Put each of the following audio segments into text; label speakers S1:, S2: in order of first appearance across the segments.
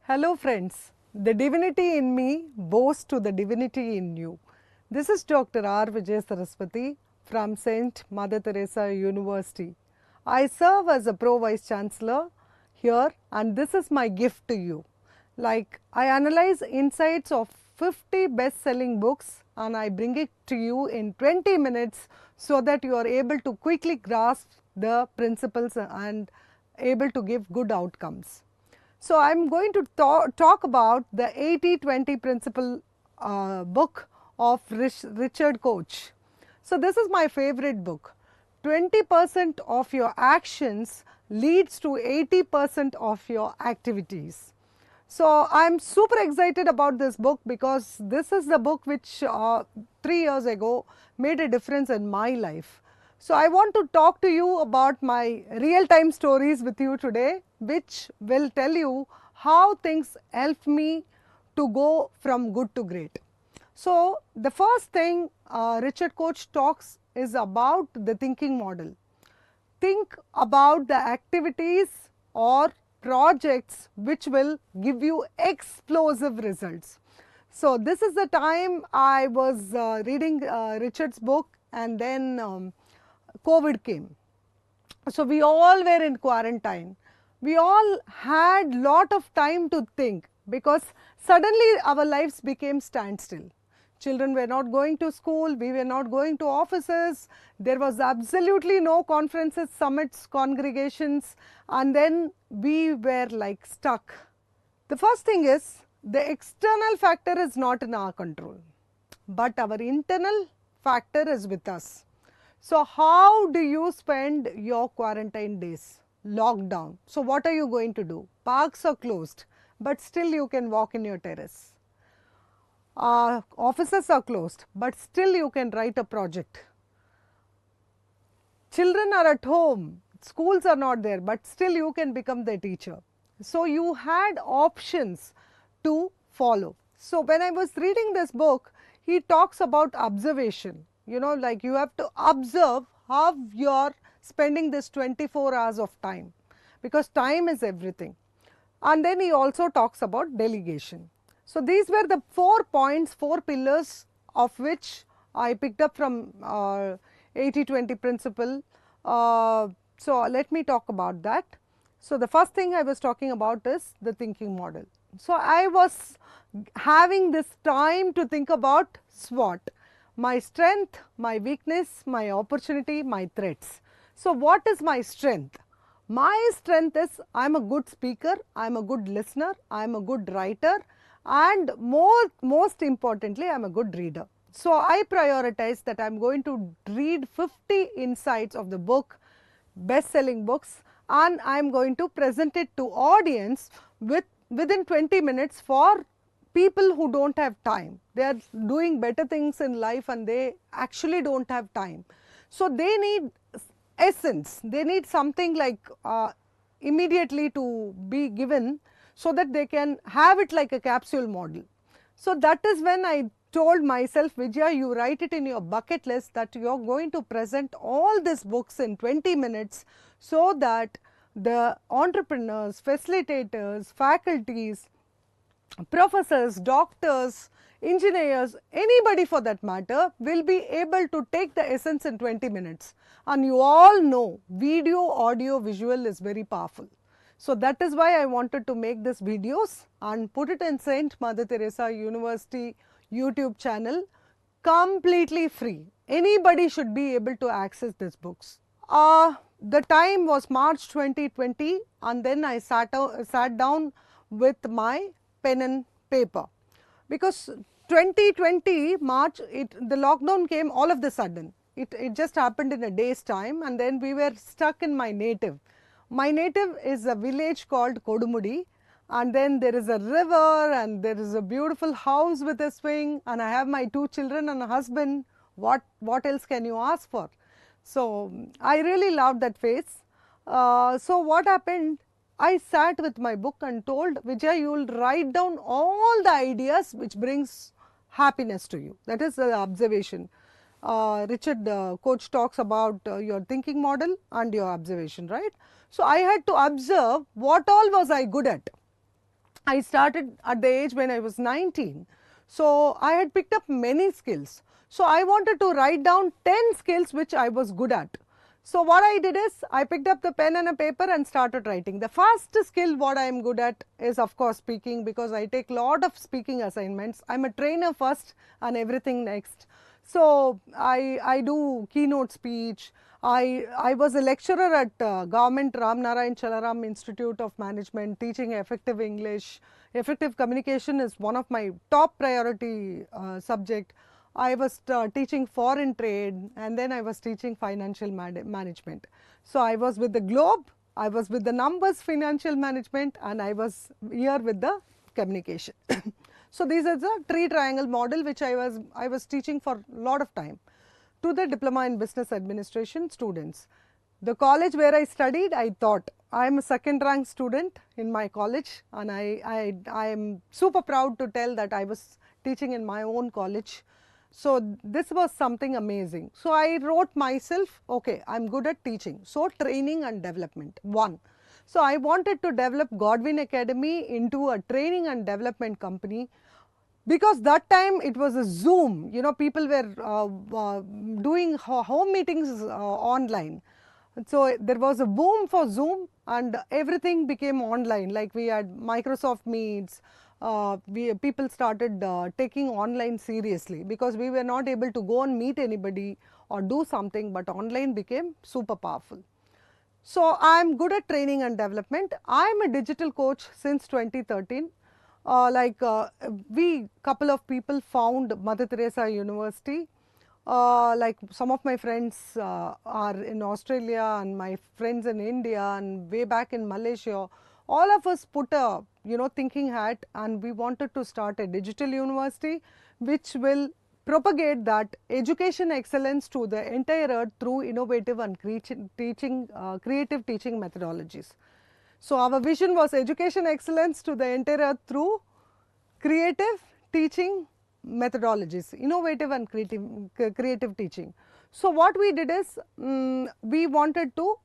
S1: Hello friends, the divinity in me bows to the divinity in you. This is Dr. R Vijaya Saraswathy from St. Mother Teresa University. I serve as a Pro Vice Chancellor here and this is my gift to you. Like I analyze insights of 50 best-selling books and I bring it to you in 20 minutes so that you are able to quickly grasp the principles and able to give good outcomes. So, I am going to talk about the 80-20 principle book of Richard Koch. So, this is my favorite book. 20% of your actions leads to 80% of your activities. So, I am super excited about this book because this is the book which 3 years ago made a difference in my life. So, I want to talk to you about my real time stories with you today, which will tell you how things help me to go from good to great. So, the first thing Richard Koch talks is about the thinking model. Think about the activities or projects which will give you explosive results. So, this is the time I was reading Richard's book and then COVID came. So, we all were in quarantine. We all had lot of time to think because suddenly our lives became standstill. Children were not going to school, we were not going to offices, there was absolutely no conferences, summits, congregations, and then we were like stuck. The first thing is the external factor is not in our control, but our internal factor is with us. So, how do you spend your quarantine days? Lockdown. So, what are you going to do? Parks are closed, but still you can walk in your terrace. Offices are closed, but still you can write a project. Children are at home, schools are not there, but still you can become the teacher. So, you had options to follow. So, when I was reading this book, he talks about observation. You know, like you have to observe how you are spending this 24 hours of time, because time is everything. And then he also talks about delegation. So, these were the 4 points, 4 pillars of which I picked up from 80-20 principle. So, let me talk about that. So, the first thing I was talking about is the thinking model. So, I was having this time to think about SWOT. My strength, my weakness, my opportunity, my threats. So, what is my strength? My strength is I am a good speaker, I am a good listener, I am a good writer, and most importantly I am a good reader. So, I prioritize that I am going to read 50 insights of the book, best selling books, and I am going to present it to audience within 20 minutes for people who do not have time. They are doing better things in life and they actually do not have time. So, they need essence, they need something like immediately to be given so that they can have it like a capsule model. So, that is when I told myself, Vijaya, you write it in your bucket list that you are going to present all these books in 20 minutes so that the entrepreneurs, facilitators, faculties, professors, doctors, engineers, anybody for that matter will be able to take the essence in 20 minutes. And you all know video, audio, visual is very powerful. So, that is why I wanted to make these videos and put it in St. Mother Teresa University YouTube channel completely free. Anybody should be able to access these books. The time was March 2020 and then I sat down with my pen and paper, because 2020 March the lockdown came all of the sudden. It just happened in a day's time and then we were stuck in my native. My native is a village called Kodumudi and then there is a river and there is a beautiful house with a swing and I have my 2 children and a husband. What else can you ask for? So, I really loved that phase. So, what happened? I sat with my book and told Vijaya, you will write down all the ideas which brings happiness to you. That is the observation. Richard Koch talks about your thinking model and your observation, right. So, I had to observe what all was I good at. I started at the age when I was 19. So I had picked up many skills. So I wanted to write down 10 skills which I was good at. So what I did is I picked up the pen and a paper and started writing. The first skill what I am good at is of course speaking, because I take lot of speaking assignments. I am a trainer first and everything next. So I do keynote speech. I was a lecturer at Government Ram Narayan Chalaram Institute of Management, teaching effective English. Effective communication is one of my top priority subject. I was teaching foreign trade, and then I was teaching financial management. So I was with the Globe, I was with the numbers financial management, and I was here with the communication. So these are the tree triangle model which I was teaching for a lot of time to the diploma in business administration students. The college where I studied, I thought I am a second rank student in my college, and I am super proud to tell that I was teaching in my own college. So this was something amazing. So I wrote myself, okay, I am good at teaching. So training and development, one. So I wanted to develop Godwin Academy into a training and development company, because that time it was a Zoom, people were doing home meetings online. So there was a boom for Zoom and everything became online, like we had Microsoft Meets. People started taking online seriously, because we were not able to go and meet anybody or do something, but online became super powerful. So I am good at training and development. I am a digital coach since 2013. We couple of people found Mother Teresa University. Like some of my friends are in Australia, and my friends in India, and way back in Malaysia. All of us put a thinking hat, and we wanted to start a digital university which will propagate that education excellence to the entire earth through innovative and creative teaching methodologies. So our vision was education excellence to the entire earth through creative teaching methodologies, innovative and creative teaching. So what we did is, we wanted to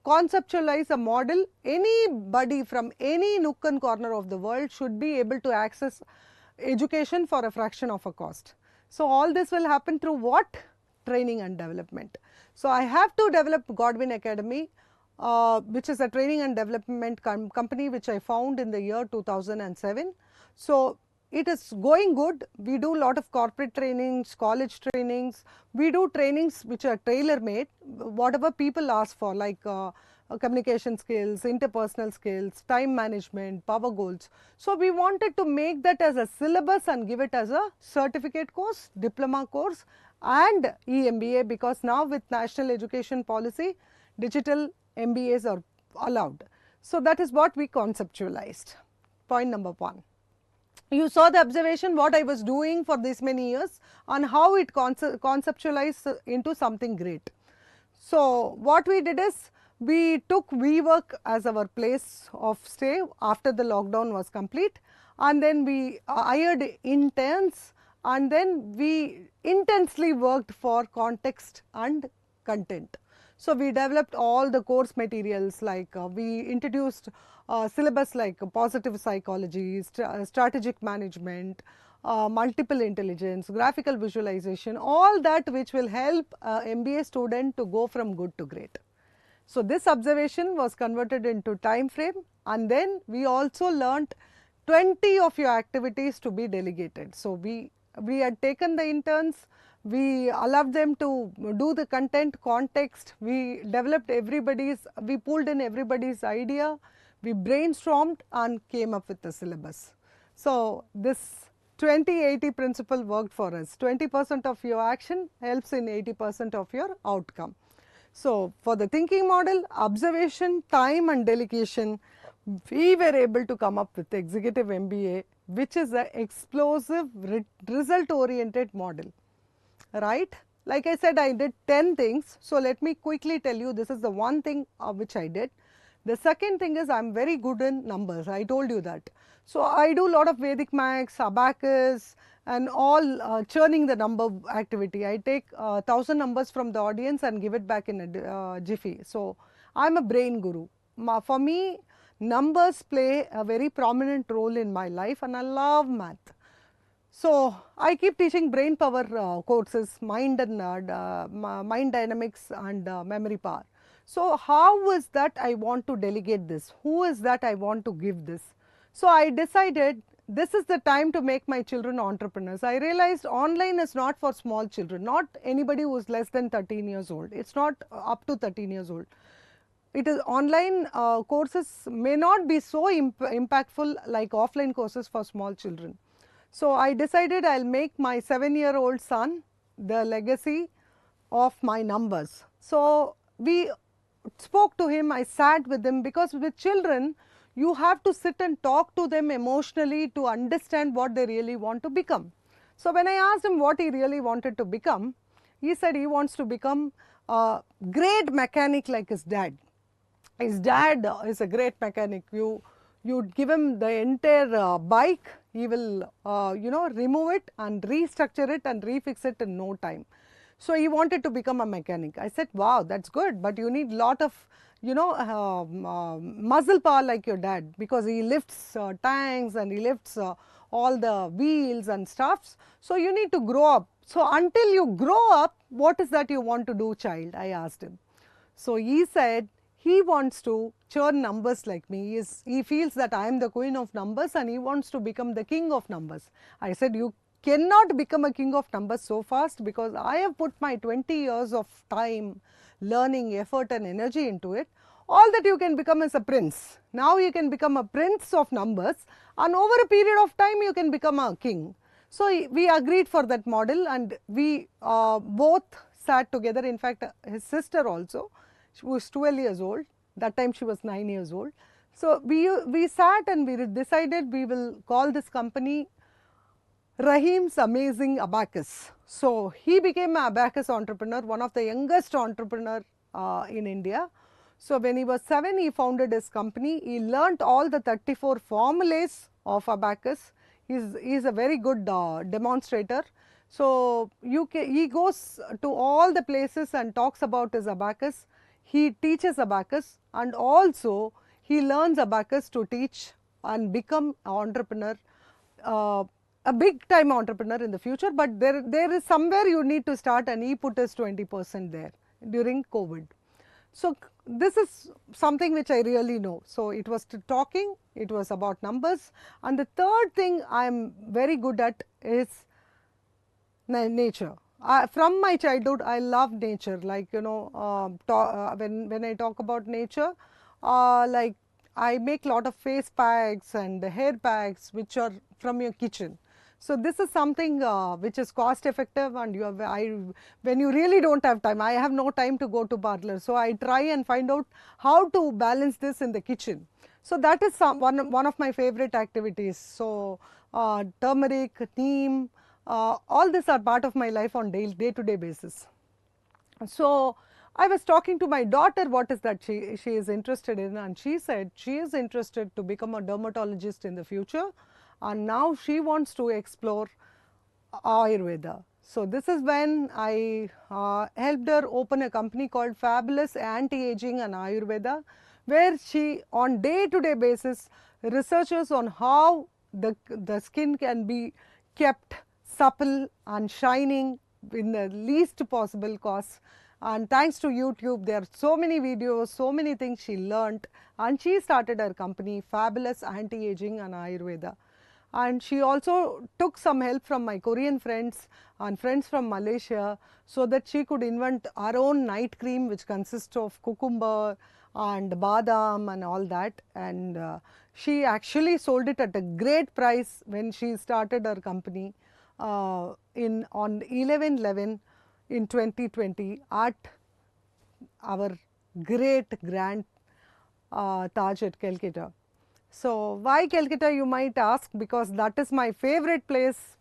S1: conceptualize a model. Anybody from any nook and corner of the world should be able to access education for a fraction of a cost. So all this will happen through what? Training and development. So I have to develop Godwin Academy, which is a training and development company which I found in the year 2007. So it is going good. We do a lot of corporate trainings, college trainings. We do trainings which are tailor made, whatever people ask for, like communication skills, interpersonal skills, time management, power goals. So we wanted to make that as a syllabus and give it as a certificate course, diploma course, and EMBA, because now with National Education Policy, digital MBAs are allowed. So that is what we conceptualized. Point number one. You saw the observation what I was doing for this many years and how it conceptualized into something great. So what we did is, we took WeWork as our place of stay after the lockdown was complete, and then we hired interns, and then we intensely worked for context and content. So we developed all the course materials, like we introduced syllabus like positive psychology, strategic management, multiple intelligence, graphical visualization, all that which will help MBA student to go from good to great. So this observation was converted into time frame, and then we also learnt 20 of your activities to be delegated. So we had taken the interns, we allowed them to do the content, context, we developed we pulled in everybody's idea, we brainstormed and came up with the syllabus. So this 20-80 principle worked for us. 20% of your action helps in 80% of your outcome. So for the thinking model, observation, time and delegation, we were able to come up with executive MBA, which is an explosive result oriented model, right? Like I said, I did 10 things. So let me quickly tell you, this is the one thing which I did. The second thing is, I am very good in numbers. I told you that. So I do a lot of Vedic maths, abacus, and all churning the number activity. I take 1000 numbers from the audience and give it back in a jiffy. So I am a brain guru. For me, numbers play a very prominent role in my life, and I love math. So I keep teaching brain power courses, mind and mind dynamics and memory power. So how is that I want to delegate this? Who is that I want to give this? So I decided this is the time to make my children entrepreneurs. I realized online is not for small children, not anybody who is less than 13 years old. It's not up to 13 years old. It is online courses may not be so impactful like offline courses for small children. So I decided I'll make my 7-year-old son the legacy of my numbers. So we spoke to him, I sat with him, because with children you have to sit and talk to them emotionally to understand what they really want to become. So when I asked him what he really wanted to become, he said he wants to become a great mechanic like his dad. His dad is a great mechanic. You give him the entire bike, he will remove it and restructure it and refix it in no time. So he wanted to become a mechanic. I said, wow, that's good, but you need lot of muscle power like your dad, because he lifts tanks and he lifts all the wheels and stuffs. So you need to grow up. So until you grow up, what is that you want to do, child? I asked him. So he said he wants to churn numbers like me. He feels that I am the queen of numbers and he wants to become the king of numbers. I said, you cannot become a king of numbers so fast, because I have put my 20 years of time, learning, effort and energy into it. All that you can become is a prince. Now you can become a prince of numbers, and over a period of time you can become a king. So we agreed for that model, and we both sat together. In fact, his sister also, she was 12 years old. That time she was 9 years old. So we sat and we decided we will call this company Rahim's Amazing Abacus. So he became an abacus entrepreneur, one of the youngest entrepreneur in India. So when he was 7, he founded his company. He learnt all the 34 formulas of abacus. He's a very good demonstrator. So he goes to all the places and talks about his abacus. He teaches abacus, and also he learns abacus to teach and become an entrepreneur, a big time entrepreneur in the future. But there is somewhere you need to start, and he put his 20% there during COVID. So this is something which I really know. So it was talking, it was about numbers, and the third thing I am very good at is nature. From my childhood, I love nature. Like, when I talk about nature, like I make lot of face packs and hair packs which are from your kitchen. So this is something which is cost effective, and when you really don't have time, I have no time to go to parlor. So I try and find out how to balance this in the kitchen. So that is one of my favorite activities. So turmeric, neem, all these are part of my life on day-to-day basis. So I was talking to my daughter what is that she is interested in, and she said she is interested to become a dermatologist in the future, and now she wants to explore Ayurveda. So this is when I helped her open a company called Fabulous Anti-Aging and Ayurveda, where she on day-to-day basis researches on how the skin can be kept supple and shining in the least possible cost. And thanks to YouTube, there are so many videos, so many things she learnt, and she started her company Fabulous Anti-Aging and Ayurveda. And she also took some help from my Korean friends and friends from Malaysia, so that she could invent her own night cream which consists of cucumber and badam and all that. And she actually sold it at a great price when she started her company on 11/11 in 2020 at our great grand Taj at Calcutta. So why Calcutta, you might ask? Because that is my favorite place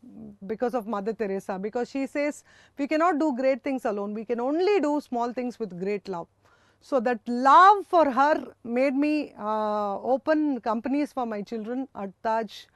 S1: because of Mother Teresa, because she says we cannot do great things alone, we can only do small things with great love. So that love for her made me open companies for my children at Taj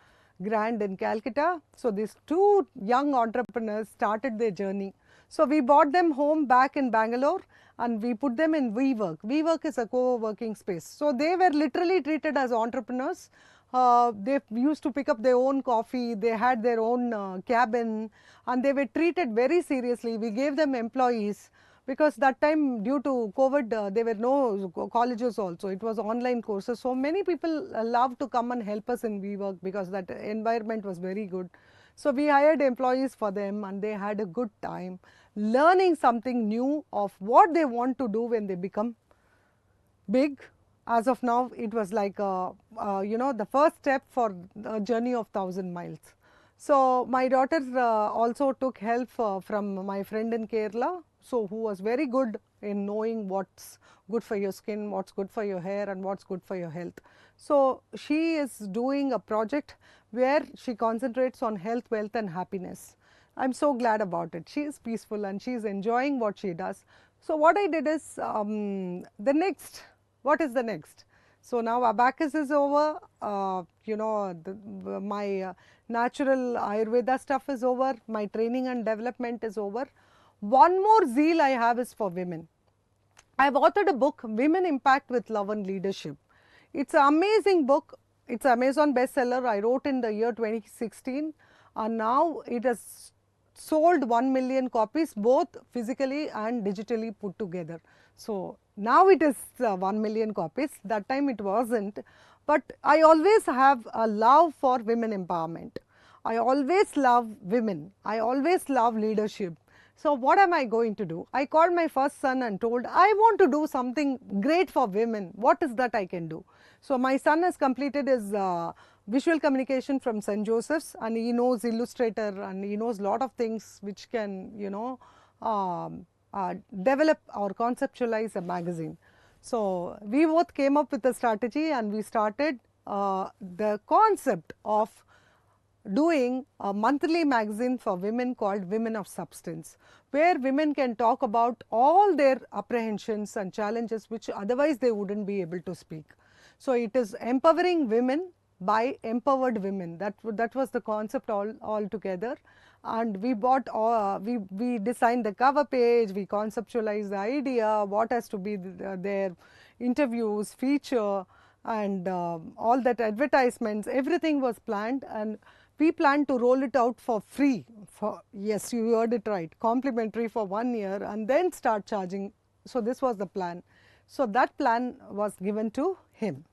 S1: Grand in Calcutta. So these two young entrepreneurs started their journey. So we brought them home back in Bangalore, and we put them in WeWork. WeWork is a co-working space. So they were literally treated as entrepreneurs. They used to pick up their own coffee, they had their own cabin, and they were treated very seriously. We gave them employees because that time due to COVID there were no colleges also, it was online courses. So many people loved to come and help us in WeWork because that environment was very good. So we hired employees for them and they had a good time learning something new of what they want to do when they become big. As of now, it was like the first step for a journey of 1,000 miles. So my daughter also took help from my friend in Kerala, so who was very good in knowing what's good for your skin, what's good for your hair, and what's good for your health. So she is doing a project where she concentrates on health, wealth, and happiness. I'm so glad about it. She is peaceful and she is enjoying what she does. So what I did is what is the next? So now abacus is over, my natural Ayurveda stuff is over, my training and development is over. One more zeal I have is for women. I have authored a book, Women Impact with Love and Leadership. It's an amazing book. It's an Amazon bestseller. I wrote in the year 2016 and now it has sold 1 million copies, both physically and digitally put together. So now it is 1 million copies. That time it wasn't. But I always have a love for women empowerment. I always love women. I always love leadership. So what am I going to do? I called my first son and told, I want to do something great for women. What is that I can do? So my son has completed his visual communication from St. Joseph's and he knows Illustrator and he knows a lot of things which can, develop or conceptualize a magazine. So we both came up with a strategy and we started the concept of doing a monthly magazine for women called Women of Substance, where women can talk about all their apprehensions and challenges which otherwise they wouldn't be able to speak. So it is empowering women by empowered women. That was the concept all together. And we we designed the cover page, we conceptualized the idea, what has to be their interviews, feature, and all that advertisements, everything was planned, and we planned to roll it out for free, yes, you heard it right, complimentary for 1 year and then start charging. So this was the plan. So that plan was given to him.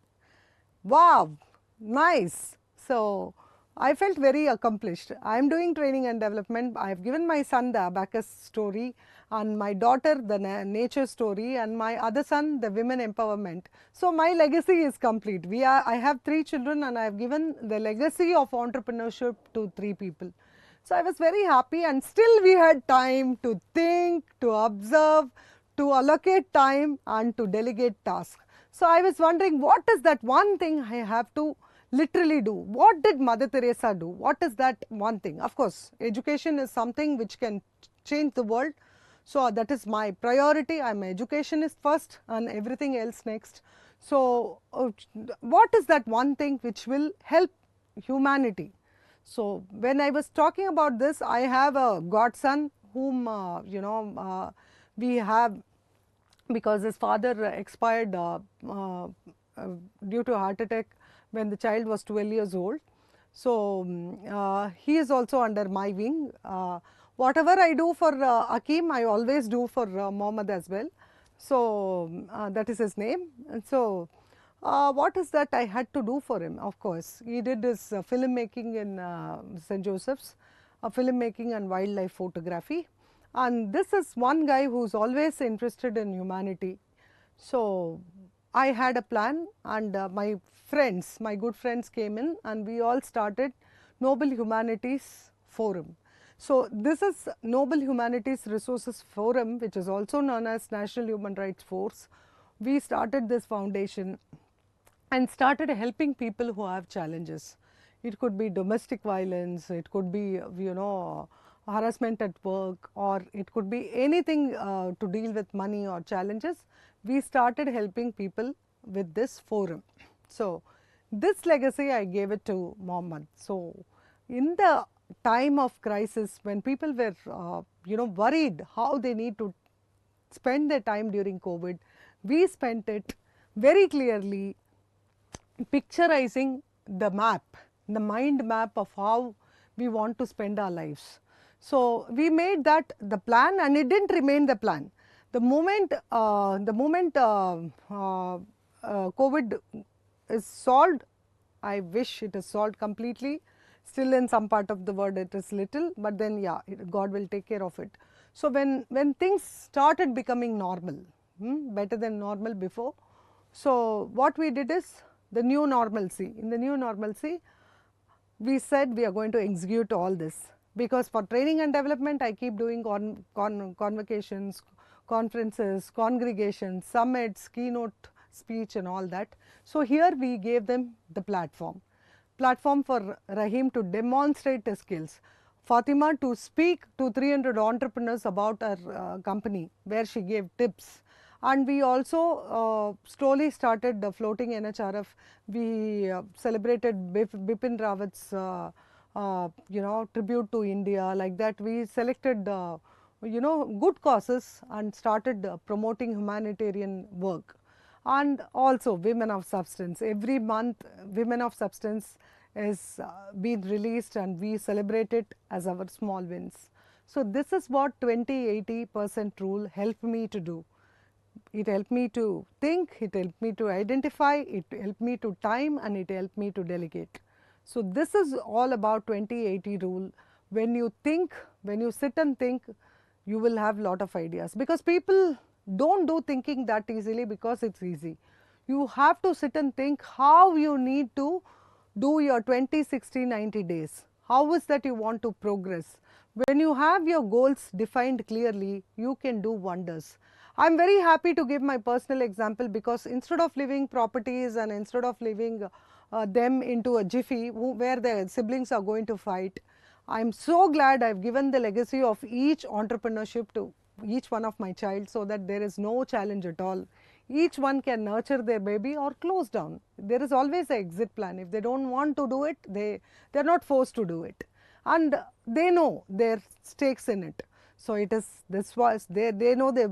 S1: Wow, nice. So I felt very accomplished. I am doing training and development. I have given my son the abacus story and my daughter the nature story and my other son the women empowerment. So my legacy is complete. I have 3 children and I have given the legacy of entrepreneurship to 3 people. So I was very happy and still we had time to think, to observe, to allocate time and to delegate tasks. So I was wondering, what is that one thing I have to literally do? What did Mother Teresa do? What is that one thing? Of course, education is something which can change the world. So that is my priority. I am an educationist first and everything else next. So what is that one thing which will help humanity? So when I was talking about this, I have a godson whom we have, because his father expired due to a heart attack when the child was 12 years old. So he is also under my wing. Whatever I do for Akeem, I always do for Mohammed as well. So that is his name. And so what is that I had to do for him? Of course, he did his filmmaking in St. Joseph's, filmmaking and wildlife photography. And this is one guy who's always interested in humanity. So I had a plan and my friends, my good friends came in and we all started Noble Humanities Forum. So this is Noble Humanities Resources Forum, which is also known as National Human Rights Force. We started this foundation and started helping people who have challenges. It could be domestic violence, it could be, harassment at work, or it could be anything to deal with money or challenges. We started helping people with this forum. So this legacy I gave it to Mohammed. So in the time of crisis, when people were worried how they need to spend their time during COVID. We spent it very clearly picturizing the map, the mind map of how we want to spend our lives. So we made that the plan, and it didn't remain the plan. The moment COVID is solved, I wish it is solved completely. Still in some part of the world it is little, but then yeah, God will take care of it. So when things started becoming normal, better than normal before, so what we did is the new normalcy. In the new normalcy, we said we are going to execute all this, because for training and development I keep doing convocations, conferences, congregations, summits, keynote speech and all that. So here we gave them the platform for Rahim to demonstrate his skills, Fatima to speak to 300 entrepreneurs about her company where she gave tips. And we also slowly started floating NHRF. We celebrated Bipin Rawat's tribute to India. Like that, we selected good causes and started promoting humanitarian work. And also women of substance. Every month women of substance is being released, and we celebrate it as our small wins. So this is what 20-80% rule helped me to do. It helped me to think, it helped me to identify, it helped me to time, and it helped me to delegate. So this is all about 20-80 rule. When you think, when you sit and think, you will have lot of ideas, because people don't do thinking that easily because it's easy. You have to sit and think how you need to do your 20, 60, 90 days. How is that you want to progress? When you have your goals defined clearly, you can do wonders. I am very happy to give my personal example, because instead of leaving properties and instead of leaving them into a jiffy where the siblings are going to fight, I am so glad I have given the legacy of each entrepreneurship to each one of my child, so that there is no challenge at all. Each one can nurture their baby or close down. There is always an exit plan. If they don't want to do it, they are not forced to do it, and they know their stakes in it. So it is this was they know their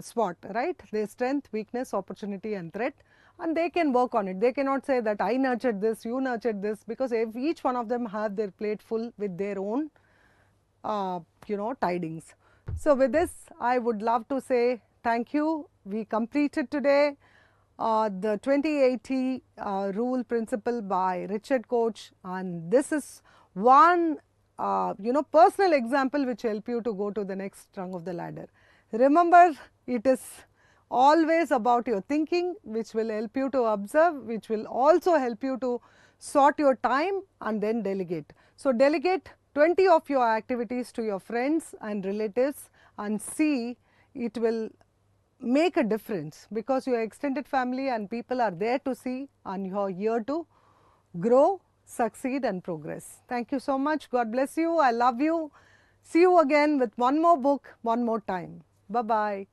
S1: SWOT, right? Their strength, weakness, opportunity and threat, and they can work on it. They cannot say that I nurtured this, you nurtured this, because if each one of them have their plate full with their own tidings. So with this, I would love to say thank you. We completed today the 2080 rule principle by Richard Koch, and this is one personal example which help you to go to the next rung of the ladder. Remember, it is always about your thinking, which will help you to observe, which will also help you to sort your time and then delegate. So delegate 20 of your activities to your friends and relatives, and see it will make a difference, because your extended family and people are there to see, and you are here to grow, succeed and progress. Thank you so much. God bless you. I love you. See you again with one more book, one more time. Bye-bye.